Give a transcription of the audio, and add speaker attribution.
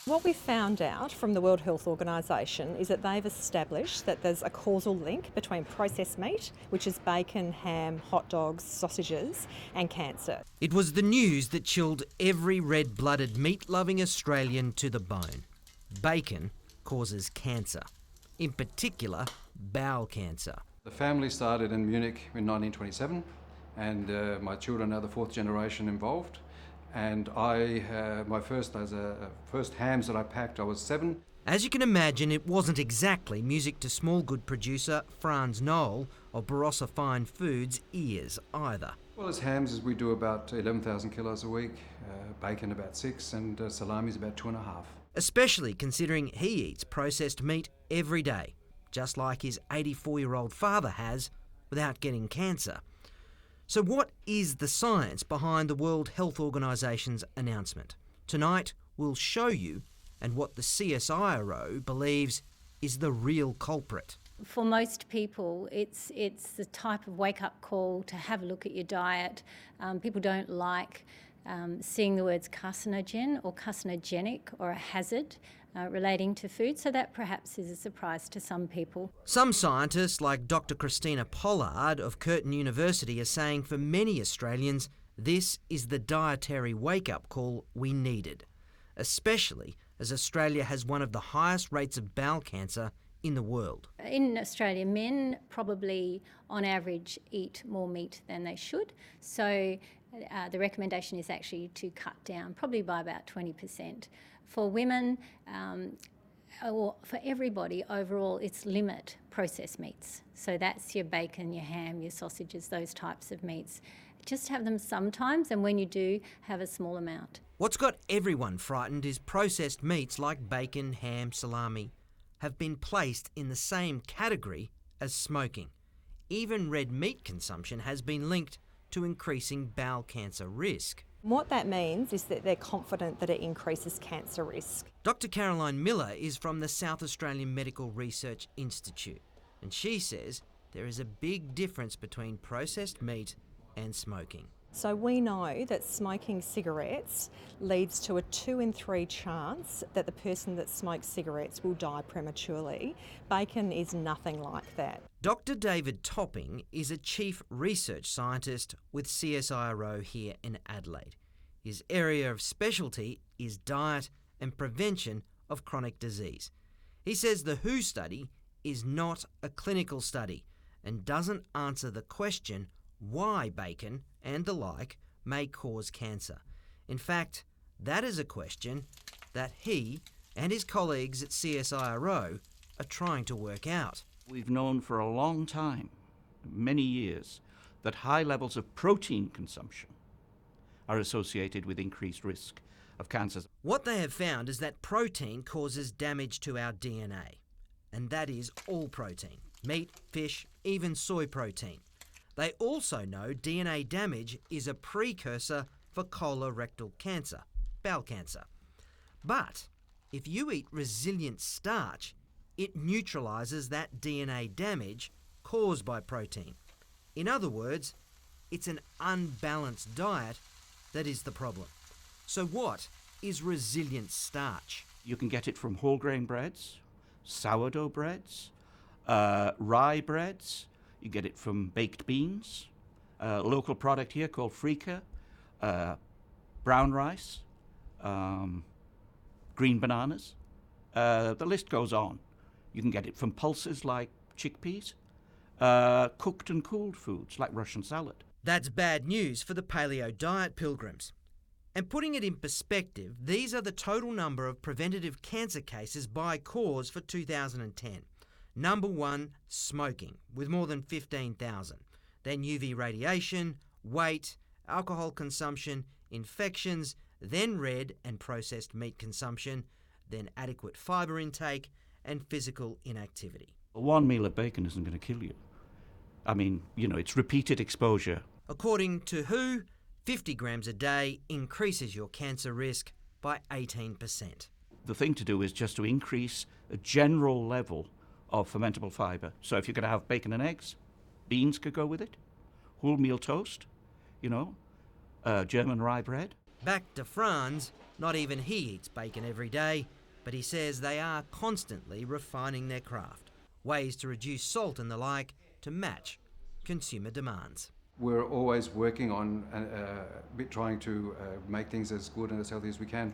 Speaker 1: What we found out from the World Health Organisation is that they've established that there's a causal link between processed meat, which is bacon, ham, hot dogs, sausages, and cancer.
Speaker 2: It was the news that chilled every red-blooded meat-loving Australian to the bone. Bacon causes cancer, in particular bowel cancer.
Speaker 3: The family started in Munich in 1927, and my children are the fourth generation involved. And my first hams that I packed, I was 7.
Speaker 2: As you can imagine, it wasn't exactly music to small good producer Franz Noel of Barossa Fine Foods' ears either.
Speaker 3: Well, as hams, we do about 11,000 kilos a week, bacon about 6, and salami's about 2.5.
Speaker 2: Especially considering he eats processed meat every day, just like his 84-year-old father has, without getting cancer. So what is the science behind the World Health Organisation's announcement? Tonight we'll show you, and what the CSIRO believes is the real culprit.
Speaker 4: For most people, it's the type of wake-up call to have a look at your diet. People don't like seeing the words carcinogen or carcinogenic or a hazard relating to food, so that perhaps is a surprise to some people.
Speaker 2: Some scientists, like Dr. Christina Pollard of Curtin University, are saying for many Australians this is the dietary wake-up call we needed, especially as Australia has one of the highest rates of bowel cancer in the world.
Speaker 4: In Australia, men probably on average eat more meat than they should, so the recommendation is actually to cut down, probably by about 20%. For women, or for everybody overall, it's limit processed meats. So that's your bacon, your ham, your sausages, those types of meats. Just have them sometimes, and when you do, have a small amount.
Speaker 2: What's got everyone frightened is processed meats like bacon, ham, salami have been placed in the same category as smoking. Even red meat consumption has been linked to increasing bowel cancer risk.
Speaker 1: What that means is that they're confident that it increases cancer risk.
Speaker 2: Dr. Caroline Miller is from the South Australian Medical Research Institute, and she says there is a big difference between processed meat and smoking.
Speaker 1: So we know that smoking cigarettes leads to a 2 in 3 chance that the person that smokes cigarettes will die prematurely. Bacon is nothing like that.
Speaker 2: Dr. David Topping is a chief research scientist with CSIRO here in Adelaide. His area of specialty is diet and prevention of chronic disease. He says the WHO study is not a clinical study and doesn't answer the question why bacon and the like may cause cancer. In fact, that is a question that he and his colleagues at CSIRO are trying to work out.
Speaker 5: We've known for a long time, many years, that high levels of protein consumption are associated with increased risk of cancers.
Speaker 2: What they have found is that protein causes damage to our DNA, and that is all protein, meat, fish, even soy protein. They also know DNA damage is a precursor for colorectal cancer, bowel cancer. But if you eat resilient starch, it neutralises that DNA damage caused by protein. In other words, it's an unbalanced diet that is the problem. So what is resilient starch?
Speaker 5: You can get it from whole grain breads, sourdough breads, rye breads. You get it from baked beans, a local product here called freekeh, brown rice, green bananas. The list goes on. You can get it from pulses like chickpeas, cooked and cooled foods like Russian salad.
Speaker 2: That's bad news for the paleo diet pilgrims. And putting it in perspective, these are the total number of preventative cancer cases by cause for 2010. Number 1, smoking, with more than 15,000. Then UV radiation, weight, alcohol consumption, infections, then red and processed meat consumption, then adequate fibre intake, and physical inactivity.
Speaker 5: One meal of bacon isn't going to kill you. I mean, it's repeated exposure.
Speaker 2: According to WHO, 50 grams a day increases your cancer risk by 18%.
Speaker 5: The thing to do is just to increase a general level of fermentable fibre. So if you're going to have bacon and eggs, beans could go with it, wholemeal toast, German rye bread.
Speaker 2: Back to Franz, not even he eats bacon every day, but he says they are constantly refining their craft, ways to reduce salt and the like to match consumer demands.
Speaker 3: We're always working on trying to make things as good and as healthy as we can.